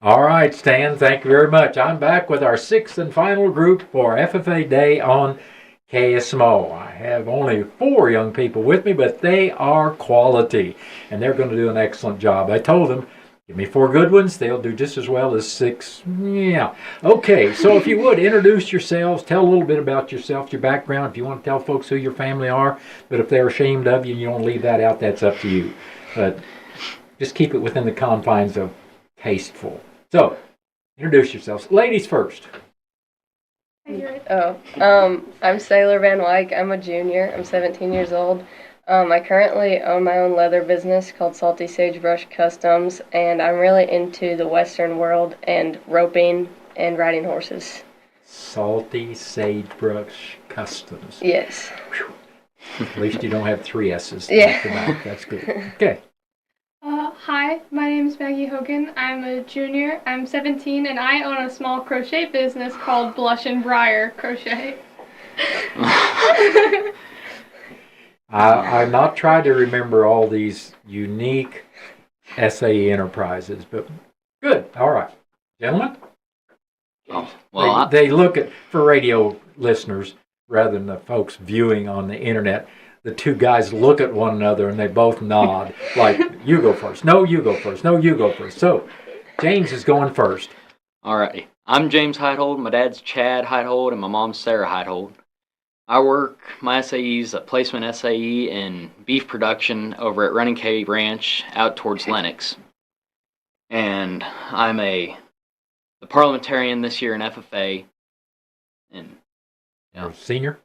All right, Stan, thank you very much. I'm back with our sixth and final group for FFA Day on KSMO. I have only 4 young people with me, but they are quality, and they're going to do an excellent job. I told them, give me 4 good ones, they'll do just as well as 6. Yeah. Okay, so if you would, introduce yourselves, tell a little bit about yourself, your background, if you want to tell folks who your family are, but if they're ashamed of you and you don't leave that out, that's up to you. But just keep it within the confines of tasteful. So, introduce yourselves. Ladies first. I'm Sailor Van Wyk. I'm a junior. I'm 17 years old. I currently own my own leather business called Salty Sagebrush Customs, and I'm really into the Western world and roping and riding horses. Salty Sagebrush Customs. Yes. Whew. At least you don't have 3 S's. Yeah. That's good. Okay. Hi, my name is Maggie Hogan. I'm a junior. I'm 17, and I own a small crochet business called Blush and Briar Crochet. I've not tried to remember all these unique SAE enterprises, but good. All right. Gentlemen? Oh, well, They look at, for radio listeners, rather than the folks viewing on the internet, the 2 guys look at one another and they both nod, like, you go first. No, you go first. No, you go first. So, James is going first. alrighty. I'm James Heithold. My dad's Chad Heithold, and my mom's Sarah Heithold. I work my SAEs at Placement SAE in beef production over at Running K Ranch out towards Lenox. And I'm the parliamentarian this year in FFA, and Yeah. Senior?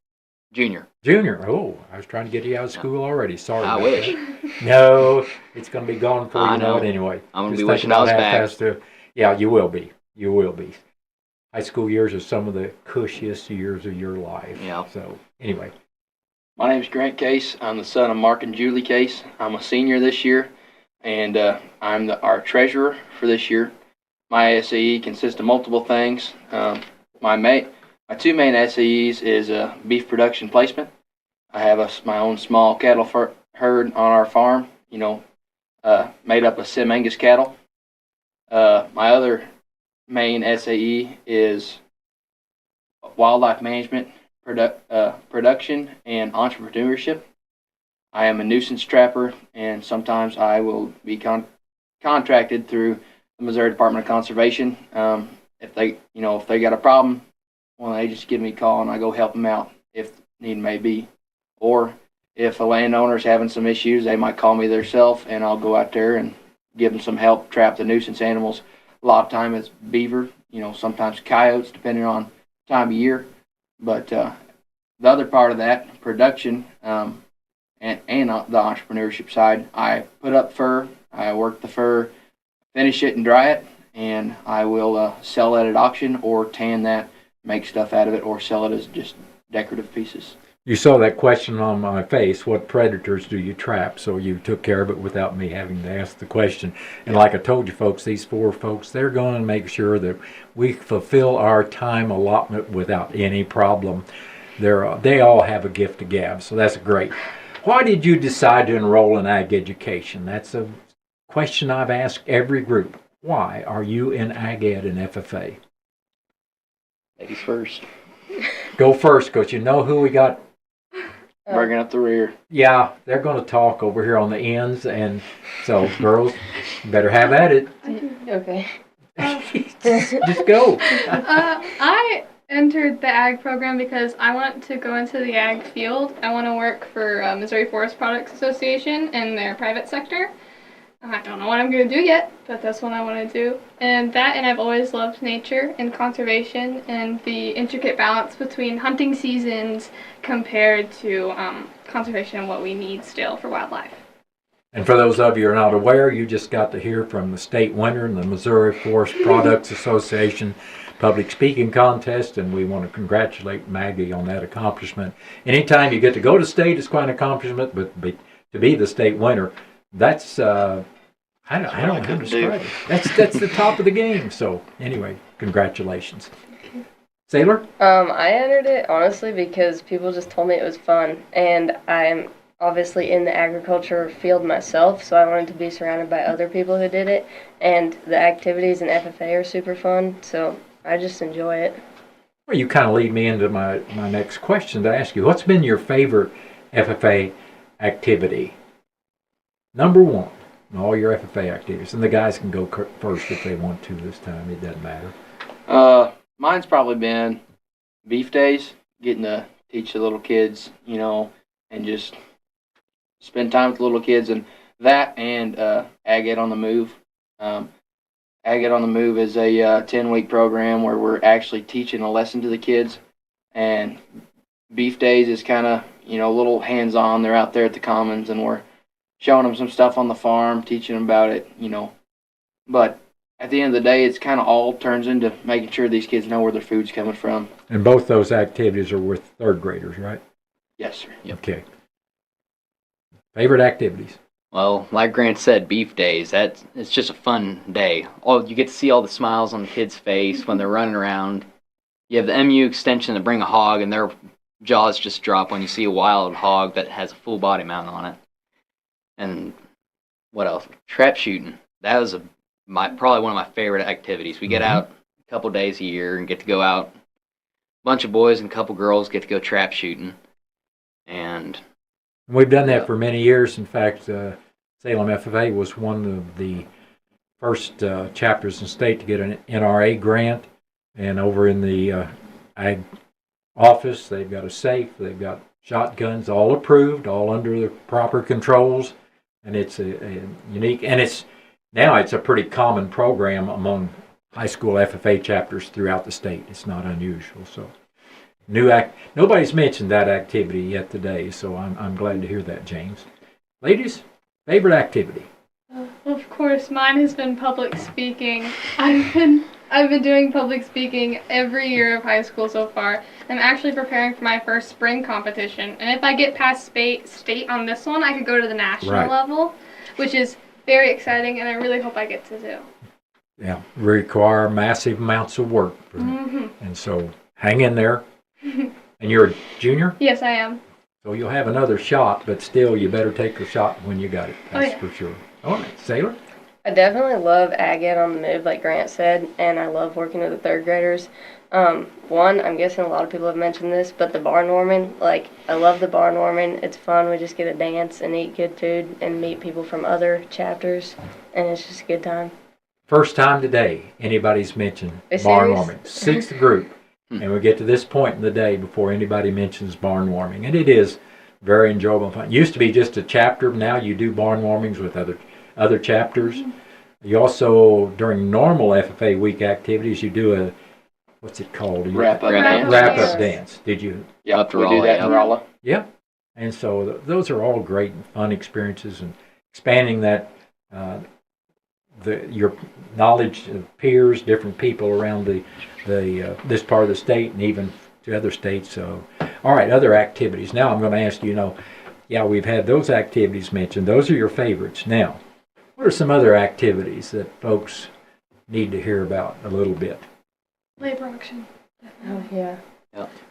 junior. Junior. Oh, I was trying to get you out of school already. Sorry. I about wish. that. No, it's going to be gone before I you know know. it anyway. I'm going to Just be think wishing I was about how back. fast yeah, you will be. You will be. High school years are some of the cushiest years of your life. Yeah. So, anyway. My name's Grant Case. I'm the son of Mark and Julie Case. I'm a senior this year, and I'm our treasurer for this year. My SAE consists of multiple things. My 2 main SAEs is beef production placement. I have my own small cattle herd on our farm, made up of Sim Angus cattle. My other main SAE is wildlife management, production, and entrepreneurship. I am a nuisance trapper, and sometimes I will be contracted through the Missouri Department of Conservation. If they got a problem, well, they just give me a call and I go help them out if need may be. Or if a landowner's having some issues, they might call me themselves, and I'll go out there and give them some help trap the nuisance animals. A lot of time it's beaver, sometimes coyotes, depending on time of year. But the other part of that, production, and the entrepreneurship side, I put up fur, I work the fur, finish it and dry it, and I will sell it at auction or tan that, make stuff out of it, or sell it as just decorative pieces. You saw that question on my face, what predators do you trap? So you took care of it without me having to ask the question. And like I told you folks, these 4 folks, they're going to make sure that we fulfill our time allotment without any problem. They all have a gift to gab, so that's great. Why did you decide to enroll in ag education? That's a question I've asked every group. Why are you in ag ed and FFA? Ladies first. Go first, because you know who we got. Bringing up the rear. Yeah, they're going to talk over here on the ends, and so girls, you better have at it. Okay. Just go. I entered the ag program because I want to go into the ag field. I want to work for Missouri Forest Products Association in their private sector. I don't know what I'm going to do yet, but that's what I want to do. And I've always loved nature and conservation and the intricate balance between hunting seasons compared to conservation and what we need still for wildlife. And for those of you who are not aware, you just got to hear from the state winner in the Missouri Forest Products Association public speaking contest, and we want to congratulate Maggie on that accomplishment. Anytime you get to go to state is quite an accomplishment, but to be the state winner, that's I don't know how to describe it. That's the top of the game. So anyway, congratulations. Sailor? I entered it honestly because people just told me it was fun, and I'm obviously in the agriculture field myself, so I wanted to be surrounded by other people who did it. And the activities in FFA are super fun, so I just enjoy it. Well, you kind of lead me into my next question to ask you. What's been your favorite FFA activity? Number one, in all your FFA activities. And the guys can go first if they want to this time. It doesn't matter. Mine's probably been beef days, getting to teach the little kids, and just spend time with the little kids, and that and Ag Ed on the Move. Ag Ed on the Move is a 10-week program where we're actually teaching a lesson to the kids, and beef days is kind of, a little hands-on. They're out there at the commons, and we're showing them some stuff on the farm, teaching them about it, But at the end of the day, it's kind of all turns into making sure these kids know where their food's coming from. And both those activities are with third graders, right? Yes, sir. Yep. Okay. Favorite activities? Well, like Grant said, beef days. It's just a fun day. You get to see all the smiles on the kids' face when they're running around. You have the MU extension to bring a hog, and their jaws just drop when you see a wild hog that has a full body mount on it. And what else? Trap shooting. That was probably one of my favorite activities. We get out a couple days a year and get to go out. A bunch of boys and a couple girls get to go trap shooting. And we've done that for many years. In fact, Salem FFA was one of the first chapters in the state to get an NRA grant. And over in the ag office, they've got a safe, they've got shotguns, all approved, all under the proper controls. And it's a unique, and it's a pretty common program among high school FFA chapters throughout the state. It's not unusual. So nobody's mentioned that activity yet today, so I'm glad to hear that, James. Ladies, favorite activity? Of course, mine has been public speaking. I've been doing public speaking every year of high school so far. I'm actually preparing for my first spring competition, and if I get past state on this one, I could go to the national level, which is very exciting, and I really hope I get to do. Yeah, require massive amounts of work, and so hang in there. And you're a junior? Yes, I am. So you'll have another shot, but still, you better take the shot when you got it. That's for sure. All right, Sailor? I definitely love Ag Ed on the Move, like Grant said, and I love working with the third graders. One, I'm guessing a lot of people have mentioned this, but the barn warming, I love the barn warming. It's fun. We just get to dance and eat good food and meet people from other chapters, and it's just a good time. First time today anybody's mentioned barn warming. Sixth group. And we get to this point in the day before anybody mentions barn warming. And it is very enjoyable and fun. It used to be just a chapter. Now you do barn warmings with other chapters. You also, during normal FFA week activities, you do what's it called? Wrap-up dance. Did you? Yeah, we do that in Rolla. Yeah. And so those are all great and fun experiences, and expanding that your knowledge of peers, different people around this part of the state, and even to other states. So, all right, other activities. Now I'm going to ask you. We've had those activities mentioned. Those are your favorites. Now, what are some other activities that folks need to hear about a little bit? Labor auction. Oh, yeah.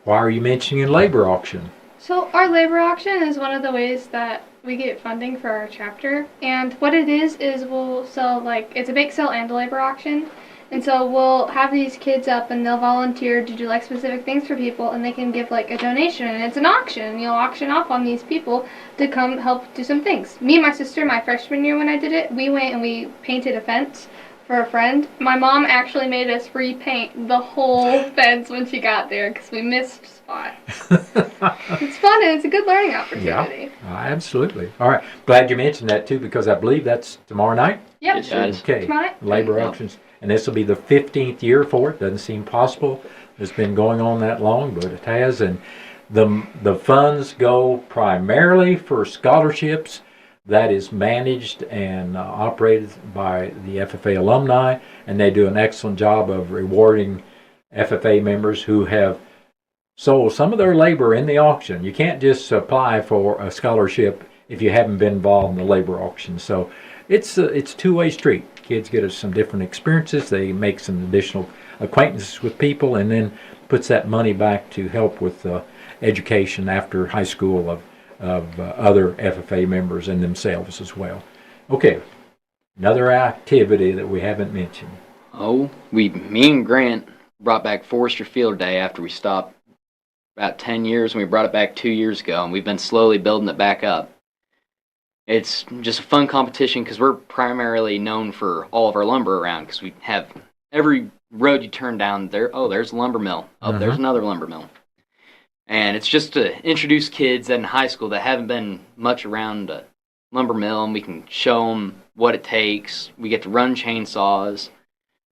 Why are you mentioning labor auction? So our labor auction is one of the ways that we get funding for our chapter. And what it is we'll sell, it's a bake sale and a labor auction. And so we'll have these kids up and they'll volunteer to do specific things for people, and they can give a donation, and it's an auction, and you'll auction off on these people to come help do some things. Me and my sister, my freshman year when I did it, we went and we painted a fence for a friend. My mom actually made us repaint the whole fence when she got there because we missed spots. It's fun, and it's a good learning opportunity. Yeah, absolutely. All right. Glad you mentioned that too, because I believe that's tomorrow night. Yep. Yes, it is. Okay. Tomorrow night. Labor auctions. And this will be the 15th year for it. Doesn't seem possible. It's been going on that long, but it has. And the funds go primarily for scholarships. That is managed and operated by the FFA alumni, and they do an excellent job of rewarding FFA members who have sold some of their labor in the auction. You can't just apply for a scholarship if you haven't been involved in the labor auction. So it's a two-way street. Kids get some different experiences. They make some additional acquaintances with people, and then puts that money back to help with education after high school of of other FFA members and themselves as well. Okay, another activity that we haven't mentioned. Oh, me and Grant brought back Forester Field Day after we stopped about 10 years, and we brought it back 2 years ago, and we've been slowly building it back up. It's just a fun competition because we're primarily known for all of our lumber around, because we have every road you turn down there. Oh, there's a lumber mill. Oh, there's another lumber mill. And it's just to introduce kids in high school that haven't been much around a lumber mill, and we can show them what it takes. We get to run chainsaws.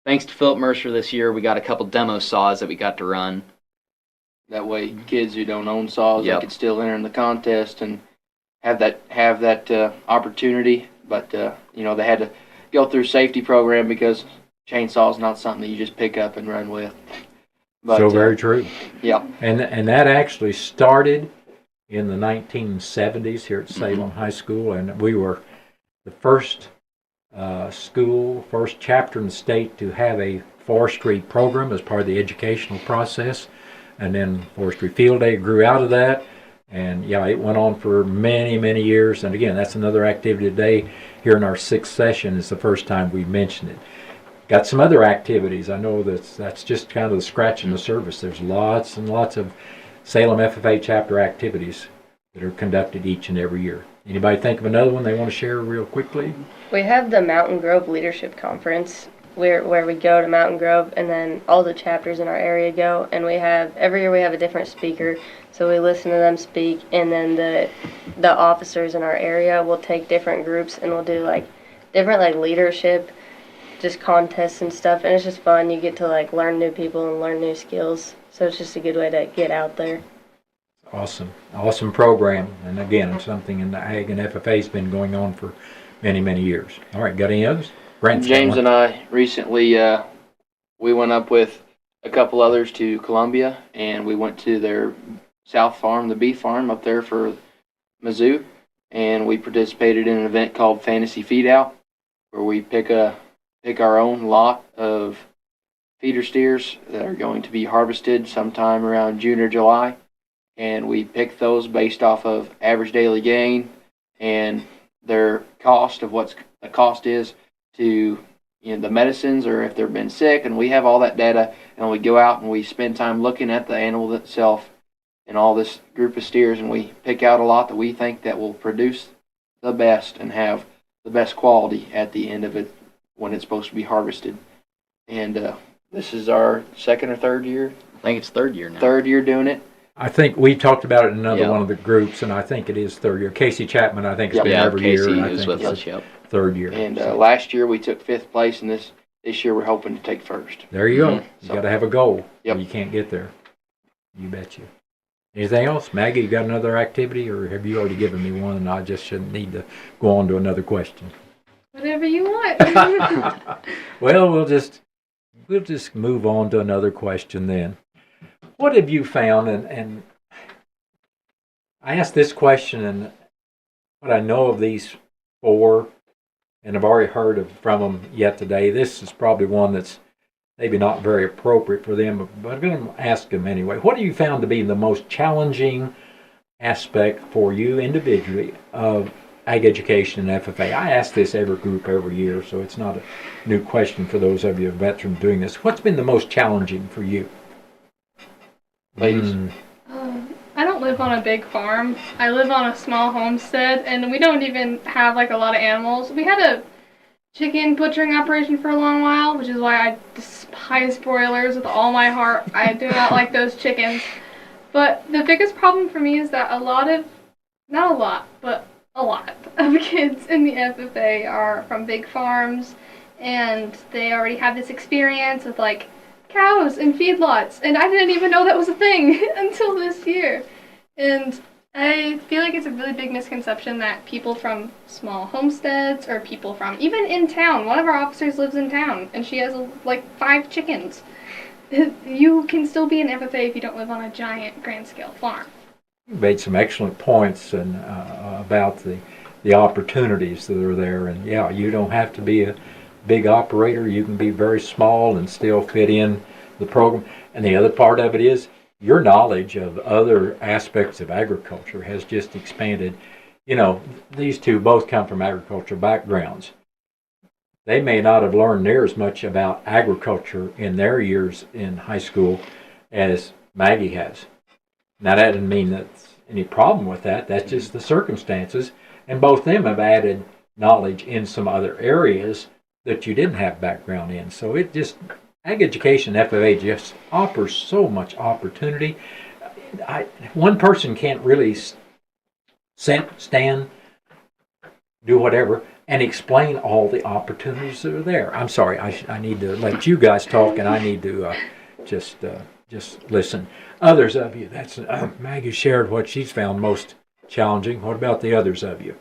Thanks to Philip Mercer this year, we got a couple demo saws that we got to run. That way, kids who don't own saws, Yep. they could still enter in the contest and have that opportunity. But they had to go through a safety program because chainsaw is not something that you just pick up and run with. But, So very true. Yeah. And that actually started in the 1970s here at Salem High School, and we were the first first chapter in the state to have a forestry program as part of the educational process. And then Forestry Field Day grew out of that. And yeah, it went on for many, many years. And again, that's another activity today. Here in our 6th session is the first time we mentioned it. Got some other activities. I know that's just kind of the scratching the surface. There's lots and lots of Salem FFA chapter activities that are conducted each and every year. Anybody think of another one they want to share real quickly? We have the Mountain Grove Leadership Conference where we go to Mountain Grove, and then all the chapters in our area go, and every year we have a different speaker, so we listen to them speak, and then the officers in our area will take different groups and we'll do different leadership just contests and stuff, and it's just fun. You get to learn new people and learn new skills, so it's just a good way to get out there. Awesome program, and again, something in the Ag and FFA has been going on for many, many years. All right, got any others? James and I recently we went up with a couple others to Columbia, and we went to their South Farm, the beef farm up there for Mizzou, and we participated in an event called Fantasy Feed Out, where we pick our own lot of feeder steers that are going to be harvested sometime around June or July, and we pick those based off of average daily gain and their cost of what the cost is to the medicines, or if they've been sick, and we have all that data, and we go out and we spend time looking at the animal itself and all this group of steers, and we pick out a lot that we think that will produce the best and have the best quality at the end of it when it's supposed to be harvested. And this is our 2nd or 3rd year. I think it's 3rd year now. 3rd year doing it. I think we talked about it in another one of the groups, and I think it is 3rd year. Casey Chapman, I think, has been every year. Casey And I is think with it's us, yep. 3rd year. And last year we took 5th place, and this year we're hoping to take 1st. There you go. You got to have a goal. Yep. Or you can't get there. You bet you. Anything else? Maggie, you got another activity, or have you already given me one and I just shouldn't need to go on to another question? Whatever you want. Well, we'll just move on to another question then. What have you found, and I asked this question, and what I know of these 4, and I've already heard from them yet today. This is probably one that's maybe not very appropriate for them, but I'm going to ask them anyway. What have you found to be the most challenging aspect for you individually of ag education and FFA? I ask this every group every year, so it's not a new question for those of you veterans doing this. What's been the most challenging for you? Ladies. I don't live on a big farm. I live on a small homestead, and we don't even have a lot of animals. We had a chicken butchering operation for a long while, which is why I despise broilers with all my heart. I do not like those chickens. But the biggest problem for me is that a lot of kids in the FFA are from big farms, and they already have this experience with cows and feedlots, and I didn't even know that was a thing until this year. And I feel like it's a really big misconception that people from small homesteads, or people from even in town, one of our officers lives in town and she has 5 chickens. You can still be an FFA if you don't live on a giant grand scale farm. You made some excellent points and about the opportunities that are there, and yeah, you don't have to be a big operator. You can be very small and still fit in the program. And the other part of it is your knowledge of other aspects of agriculture has just expanded. You know, these two both come from agricultural backgrounds. They may not have learned near as much about agriculture in their years in high school as Maggie has. Now, that doesn't mean that's any problem with that. That's just the circumstances. And both of them have added knowledge in some other areas that you didn't have background in. So it just, ag education FFA just offers so much opportunity. One person can't really stand, do whatever, and explain all the opportunities that are there. I'm sorry, I need to let you guys talk, and I need to just listen. Others of you, that's Maggie shared what she's found most challenging. What about the others of you?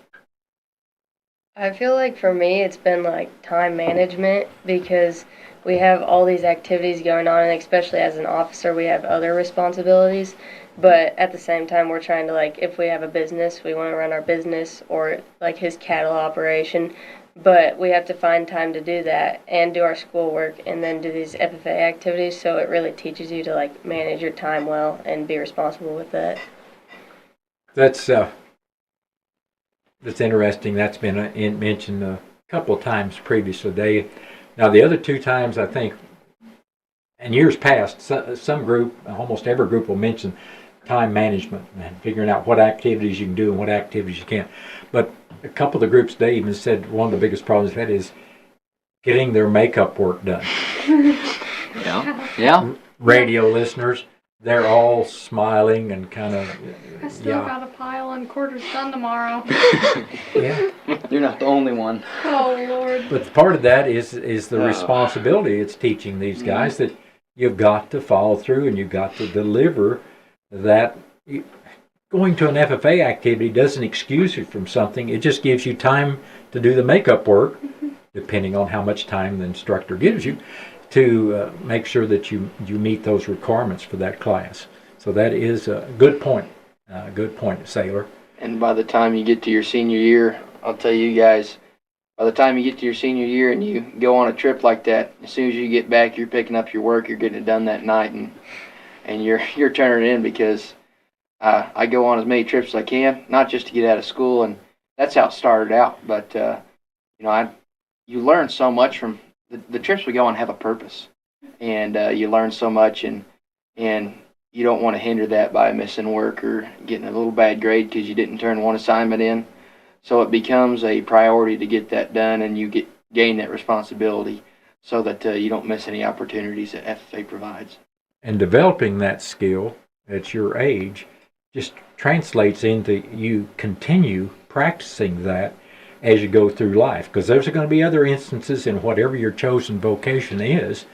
I feel like for me, it's been like time management because we have all these activities going on, and especially as an officer, we have other responsibilities. But at the same time, we're trying to, like, if we have a business, we want to run our business or like his cattle operation. But we have to find time to do that and do our schoolwork and then do these FFA activities. So it really teaches you to like manage your time well and be responsible with that. That's interesting. That's been mentioned a couple of times previously. Now the other two times, I think, in years past, some group, almost every group, will mention time management and figuring out what activities you can do and what activities you can't. But a couple of the groups, they even said one of the biggest problems they've had is getting their makeup work done. Yeah. Radio listeners, they're all smiling and kind of. I still got a pile and quarters done tomorrow. Yeah. You're not the only one. Oh, Lord. But part of that is the responsibility it's teaching these guys that you've got to follow through and you've got to deliver that. Going to an FFA activity doesn't excuse you from something. It just gives you time to do the makeup work, depending on how much time the instructor gives you, to make sure that you meet those requirements for that class. So that is a good point. Good point, Sailor. And by the time you get to your senior year, I'll tell you guys, by the time you get to your senior year and you go on a trip like that, as soon as you get back, you're picking up your work, you're getting it done that night, and you're turning it in because I go on as many trips as I can, not just to get out of school, and that's how it started out. But you learn so much from the trips we go on have a purpose, and you learn so much, and you don't want to hinder that by missing work or getting a little bad grade because you didn't turn one assignment in. So it becomes a priority to get that done, and you gain that responsibility so that you don't miss any opportunities that FFA provides. And developing that skill at your age just translates into you continue practicing that as you go through life, because there's going to be other instances in whatever your chosen vocation is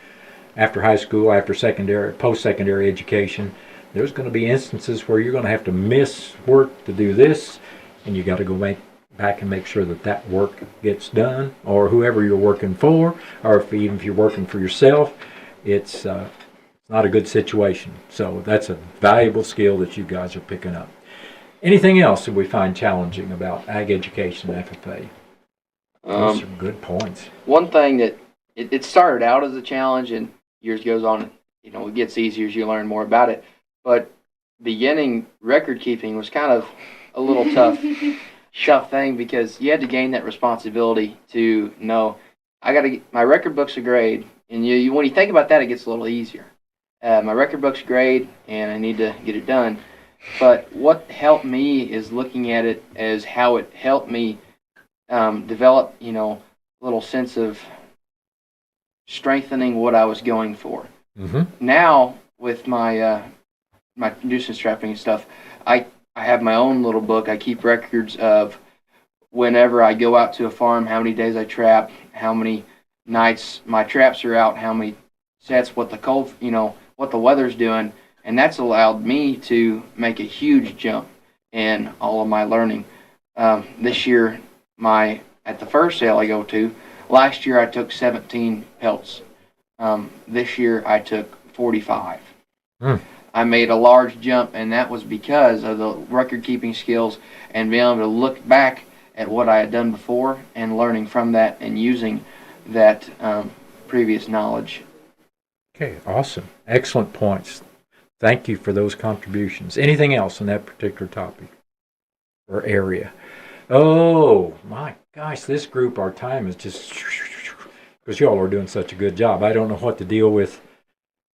after high school, after secondary, post-secondary education. There's going to be instances where you're going to have to miss work to do this, and you got to go back and make sure that work gets done, or whoever you're working for, or even if you're working for yourself, it's not a good situation. So that's a valuable skill that you guys are picking up. Anything else that we find challenging about ag education and FFA? Those are good points. One thing that it started out as a challenge, and years goes on, it gets easier as you learn more about it. But beginning record keeping was kind of a little tough thing because you had to gain that responsibility to know I got to get my record book's a grade, and when you think about that, it gets a little easier. My record book's grade, and I need to get it done. But what helped me is looking at it as how it helped me develop, a little sense of strengthening what I was going for. Mm-hmm. Now, with my my nuisance trapping and stuff, I have my own little book. I keep records of whenever I go out to a farm, how many days I trap, how many nights my traps are out, how many sets, what the weather's doing, and that's allowed me to make a huge jump in all of my learning. This year, at the first sale I go to, last year I took 17 pelts. This year I took 45. I made a large jump, and that was because of the record-keeping skills and being able to look back at what I had done before and learning from that and using that previous knowledge. Okay, awesome. Excellent points. Thank you for those contributions. Anything else on that particular topic or area? Oh, my gosh, this group, our time is just, because y'all are doing such a good job. I don't know what to deal with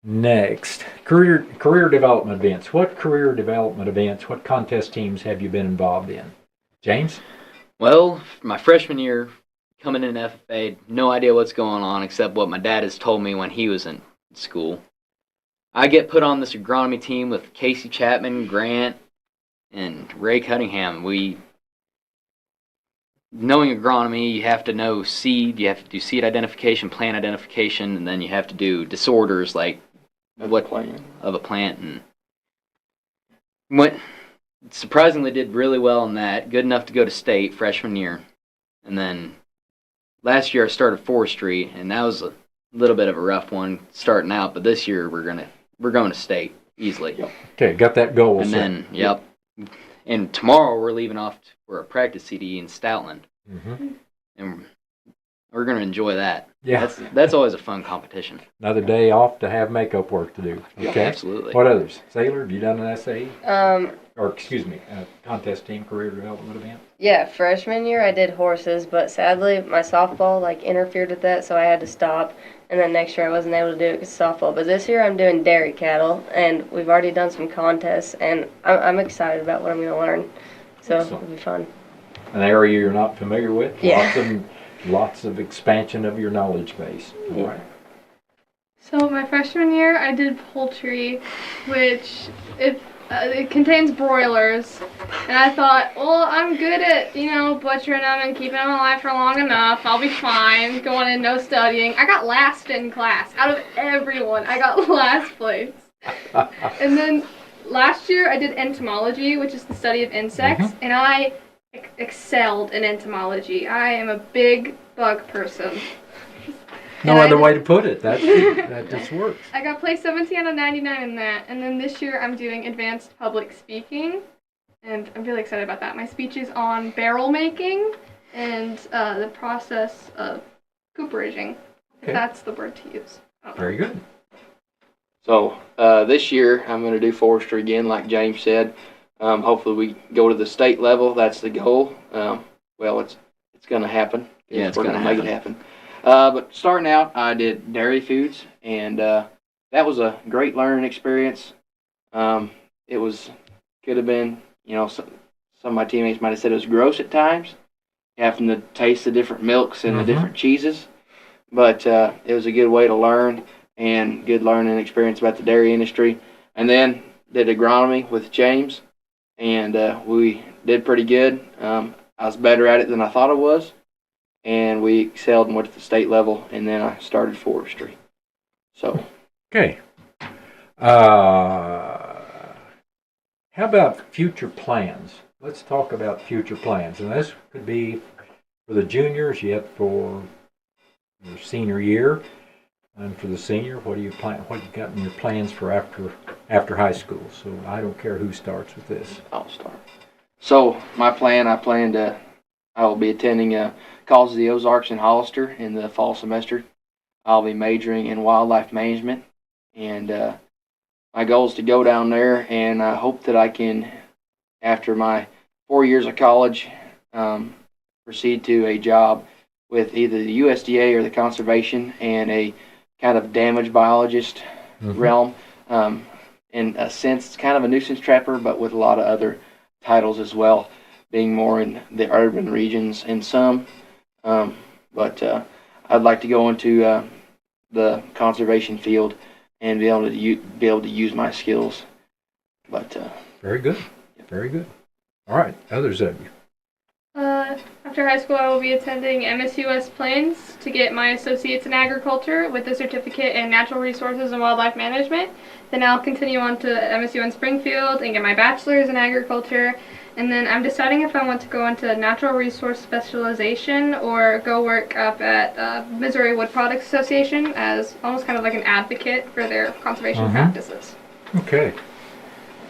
next. Career development events. What career development events, what contest teams have you been involved in? James? Well, my freshman year, coming in FFA, no idea what's going on except what my dad has told me when he was in school. I get put on this agronomy team with Casey Chapman, Grant, and Ray Cunningham. Knowing agronomy, you have to know seed, you have to do seed identification, plant identification, and then you have to do disorders like of a plant. And surprisingly did really well in that, good enough to go to state freshman year. And then last year I started forestry, and that was a little bit of a rough one starting out, but this year we're going to state easily. Yep. Okay, got that goal And set. then, yep. And tomorrow we're leaving off for a practice CD in Stoutland, and we're going to enjoy that. Yeah. That's always a fun competition. Another day off to have makeup work to do. Okay. Absolutely. What others? Sailor, have you done an SAE? Um, Or, excuse me, a contest team career development event? yeah, freshman year I did horses, but sadly my softball interfered with that, so I had to stop. And then next year I wasn't able to do it because softball. But this year I'm doing dairy cattle, and we've already done some contests, and I'm excited about what I'm going to learn. So Excellent. it'll be fun. An area you're not familiar with? Yeah. Lots of expansion of your knowledge base. All Yeah. right. So my freshman year, I did poultry, which it contains broilers, and I thought, well, I'm good at butchering them and keeping them alive for long enough. I'll be fine. Going in, no studying. I got last in class out of everyone. I got last place. And then last year I did entomology, which is the study of insects, and I excelled in entomology. I am a big bug person. No other way to put it. That just works. I got placed 17 out of 99 in that, and then this year I'm doing advanced public speaking, and I'm really excited about that. My speech is on barrel making and the process of cooperaging, if Okay. that's the word to use. Very good. So this year I'm going to do forestry again, like James said. Hopefully we go to the state level. That's the goal. Well, it's going to happen. Yeah, it's We're gonna make it happen. But starting out, I did dairy foods, and that was a great learning experience. It could have been, some of my teammates might have said it was gross at times, having to taste the different milks and the different cheeses. But it was a good way to learn and good learning experience about the dairy industry. And then did agronomy with James, and we did pretty good. I was better at it than I thought I was, and we excelled and went to the state level, and then I started forestry. So. Okay. How about future plans? Let's talk about future plans. And this could be for the juniors, yet for your senior year. And for the senior, what do you got in your plans for after high school? So I don't care who starts with this. I'll start. So my plan, I will be attending College of the Ozarks in Hollister in the fall semester. I'll be majoring in wildlife management, and my goal is to go down there, and I hope that I can, after my 4 years of college, proceed to a job with either the USDA or the conservation and a kind of damage biologist realm. In a sense, it's kind of a nuisance trapper, but with a lot of other titles as well, being more in the urban regions and some. But I'd like to go into the conservation field and be able to use my skills. But very good, very good. All right, others of you. After high school, I will be attending MSU West Plains to get my associates in agriculture with a certificate in natural resources and wildlife management. Then I'll continue on to MSU in Springfield and get my bachelor's in agriculture. And then I'm deciding if I want to go into natural resource specialization or go work up at Missouri Wood Products Association as almost kind of like an advocate for their conservation practices. Okay.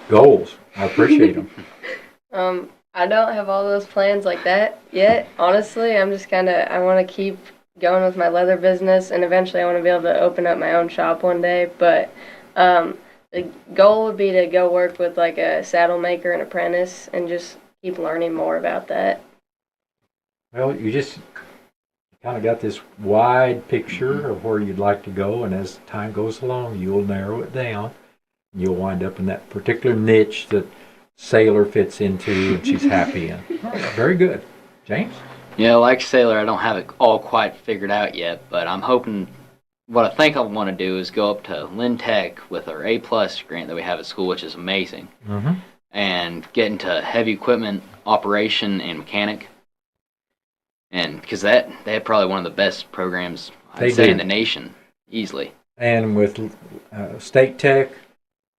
Goals. I appreciate them. I don't have all those plans like that yet. Honestly, I'm just I want to keep going with my leather business, and eventually I want to be able to open up my own shop one day. But the the goal would be to go work with like a saddle maker and apprentice and just keep learning more about that. Well, you just kind of got this wide picture of where you'd like to go, and as time goes along, you'll narrow it down. You'll wind up in that particular niche that Sailor fits into and she's happy in. All right, very good. James? Yeah, like Sailor, I don't have it all quite figured out yet, but I'm hoping what I think I want to do is go up to Lynn Tech with our A plus grant that we have at school, which is amazing, Mm-hmm. and get into heavy equipment operation and mechanic. And because they have probably one of the best programs They I'd say do. in the nation, easily. And with State Tech,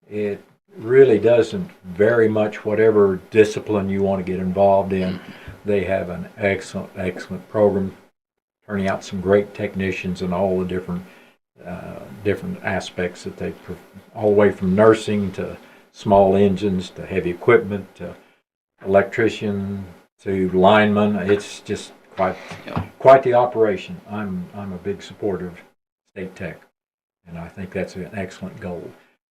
it really doesn't vary much whatever discipline you want to get involved in. They have an excellent, excellent program, turning out some great technicians in all the different aspects that they, all the way from nursing to small engines to heavy equipment to electrician to lineman. It's just quite the operation. I'm a big supporter of State Tech, and I think that's an excellent goal.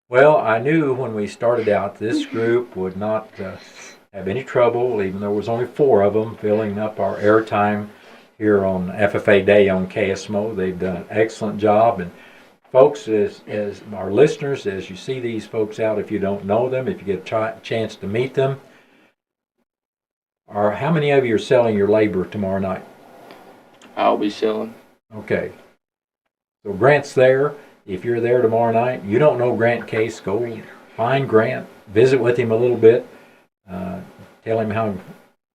Well, I knew when we started out this group would not have any trouble, even though there was only 4 of them, filling up our airtime here on FFA Day on KSMO. They've done an excellent job. And folks, as our listeners, as you see these folks out, if you don't know them, if you get a chance to meet them, how many of you are selling your labor tomorrow night? I'll be selling. Okay. So Grant's there. If you're there tomorrow night, you don't know Grant Case, go find Grant, visit with him a little bit, tell him how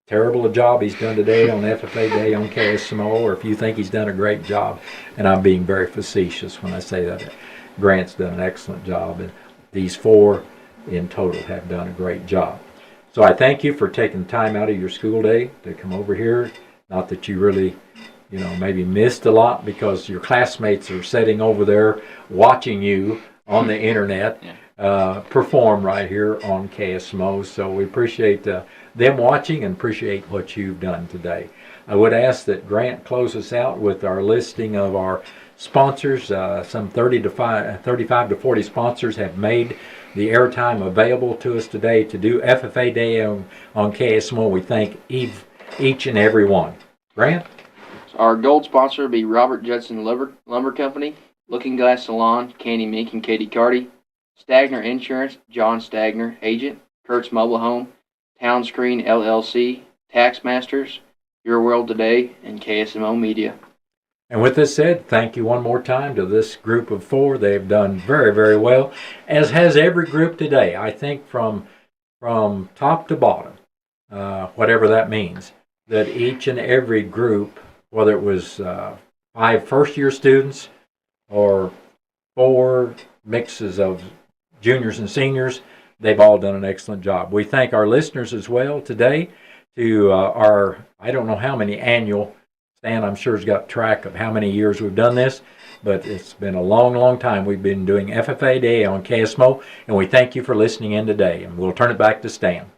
terrible a job he's done today on FFA Day on KSMO, or if you think he's done a great job. And I'm being very facetious when I say that. Grant's done an excellent job, and these 4 in total have done a great job. So I thank you for taking time out of your school day to come over here. Not that you really, maybe missed a lot because your classmates are sitting over there watching you on the internet perform right here on KSMO. So we appreciate them watching and appreciate what you've done today. I would ask that Grant close us out with our listing of our sponsors. Some 35 to 40 sponsors have made the airtime available to us today to do FFA Day on KSMO. We thank each and every one. Grant? Our gold sponsor will be Robert Judson Lumber Company, Looking Glass Salon, Candy Mink and Katie Carty, Stagner Insurance, John Stagner, Agent, Kurt's Mobile Home, Town Screen LLC, Tax Masters, Your World Today, and KSMO Media. And with this said, thank you one more time to this group of 4. They've done very, very well, as has every group today. I think from top to bottom, whatever that means, that each and every group, whether it was 5 first-year students or 4 mixes of juniors and seniors, they've all done an excellent job. We thank our listeners as well today to our, I don't know how many annual, Stan I'm sure has got track of how many years we've done this, but it's been a long, long time we've been doing FFA Day on KSMO, and we thank you for listening in today, and we'll turn it back to Stan.